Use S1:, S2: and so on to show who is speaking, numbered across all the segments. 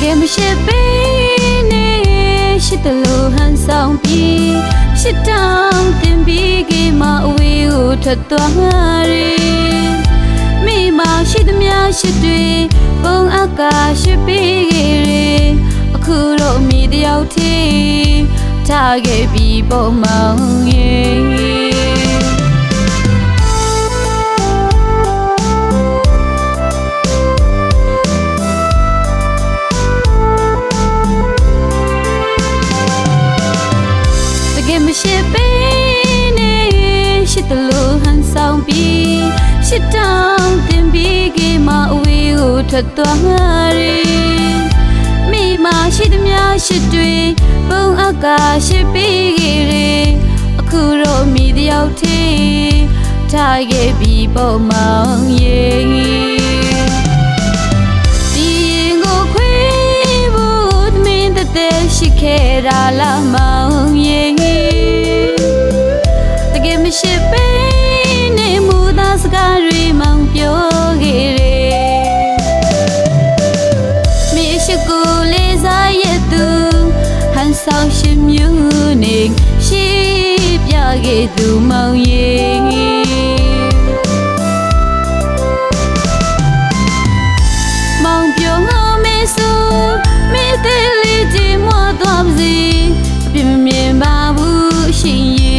S1: ကယ်မရှိပေးနေရှိတလို့ဟန်ဆောင်ပြီးရှိတောင်းတင်ပြီးကမှအဝေးကိုထွက်သွားတယ်မိမရှိသမျှရှိတွေပုံအကာရှိပေးခဲ့တယ်အခုတော့မိတယောက်ထိထားခဲ့ပြီးပုံမောင်ရဲ့ရှိပေးနေရှိတလို့ဟန်ဆောင်ပြီးရှိတောင်းတင်ပြီးကမှအဝေးကိုထွက်သွားတယ်မိမရှိသမျှရှိတွေပုံအကာရှိပေးခဲ့တယ်အခုတော့မိတယောက်ထိထားခဲ့ပြီးပုံမောင်ရဲ့ဒီကိုခွေးဖို့သမင်းတဲ့ရှိခဲ့တာလားမောင်ရဲ့ရှိပေးနေမှုသာစကားတွေမောင်ပြောခဲ့တယ်မိရှိကိုလေးစားရသူဟန်ဆောင်ရှင်မျိုးနေရှိပြခဲ့သူမောင်ရဲ့မောင်ပြောမေဆိုမိတဲ့လေးကြီးမတော်ပါစေပြင်းမြင်ပါဘူးရှင်ရဲ့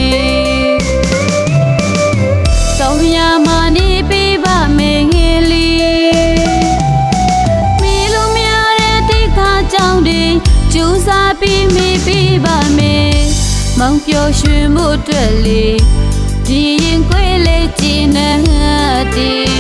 S1: ပြီးမိပြီးပါမယ်မောင်ပြောရွှင်မှုအတွက်လေဒီရင်ခွေးလေးကြည်နေတယ်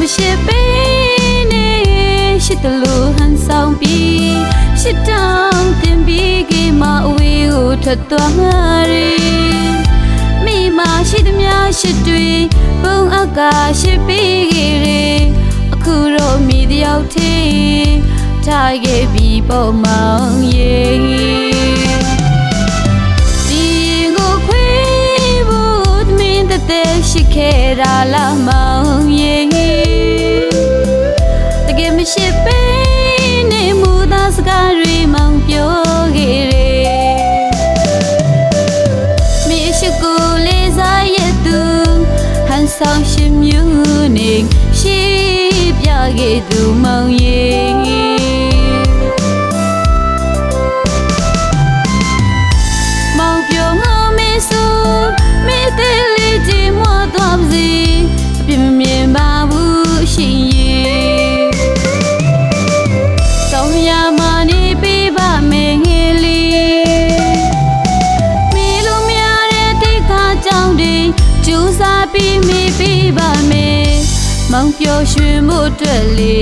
S1: မရှိပေးနေရှိတလို့ဟန်ဆောင်ပြီးရှိတောင်းတင်ပြီးကမှအဝေးကိုထွက်သွားတယ်မိမရှိသမျှရှိတွေပုံအကာရှိပေးခဲ့တယ်အခုတော့မိတယောက်ထိထားခဲ့ပြီးပုံမောင်ရဲ့ဒီကိုခွေးဖို့သမင်းတဲ့ရှိခဲ့တာလားမောင်ရဲ့ရှိပေးနေမှုသာစကားတွေမောင်ပြောခဲ့တယ်မိရှိကိုလေးစားရသူဟန်ဆောင်ရှင်မျိုးနေရှိပြခဲ့သူမောင်ရဲ့မောင်ပြောမေဆိုမိတဲ့လေးကြီးမတော်ပါစေပြင်းမြင်ပါဘူးရှင်ရဲ့ပြီးမိပြီးပါမယ်မောင်ပြောရွှင်မှုအတွက်လေ